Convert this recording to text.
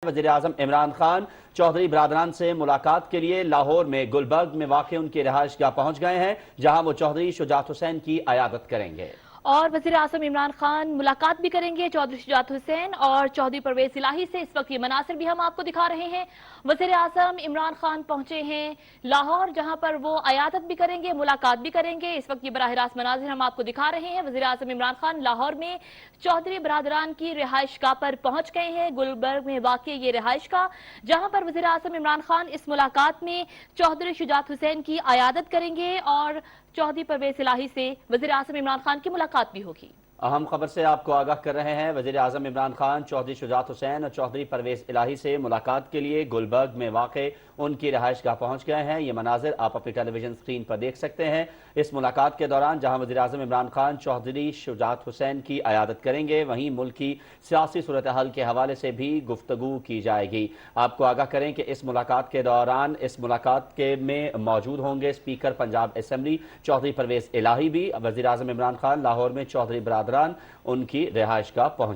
वज़ीर-ए-आज़म इमरान खान चौधरी बरादरान से मुलाकात के लिए लाहौर में गुलबर्ग में वाक़ उनकी रिहाइशगाह पहुंच गए हैं, जहां वो चौधरी शुजात हुसैन की अयादत करेंगे। और वज़ीर-ए-आज़म इमरान खान मुलाकात भी करेंगे चौधरी शुजात हुसैन और चौधरी परवेज इलाही से। इस वक्त ये मनासिर भी हम आपको दिखा रहे हैं। वज़ीर-ए-आज़म इमरान खान पहुंचे हैं लाहौर, जहां पर वो अयादत भी करेंगे, मुलाकात भी करेंगे। इस वक्त ये बराह रास्त मनासिर हम आपको दिखा रहे हैं। वज़ीर-ए-आज़म इमरान खान लाहौर में चौधरी बरादरान की रिहाइशगाह पर पहुंच गए हैं। गुलबर्ग में वाक़ ये रिहाइशगाह, जहां पर वज़ीर-ए-आज़म इमरान खान इस मुलाकात में चौधरी शुजात हुसैन की अयादत करेंगे और चौधरी परवेज इलाही से वज़ीर-ए-आज़म इमरान खान की मुलाकात भी होगी। अहम खबर से आपको आगाह कर रहे हैं। वज़ीर-ए-आज़म इमरान खान चौधरी शुजात हुसैन और चौधरी परवेज इलाही से मुलाकात के लिए गुलबर्ग में वाक़ उनकी रिहाइशगाह पहुंच गए हैं। ये मनाजिर आप अपनी टेलीविजन स्क्रीन पर देख सकते हैं। इस मुलाकात के दौरान जहां वज़ीर-ए-आज़म इमरान खान चौधरी शुजात हुसैन की अयादत करेंगे, वहीं मुल्क की सियासी सूरत हाल के हवाले से भी गुफ्तगू की जाएगी। आपको आगाह करें कि इस मुलाकात के दौरान में मौजूद होंगे स्पीकर पंजाब असम्बली चौधरी परवेज इलाही भी। वज़ीर-ए-आज़म इमरान खान लाहौर में चौधरी बरादरान उनकी रिहाइशगाह पहुंच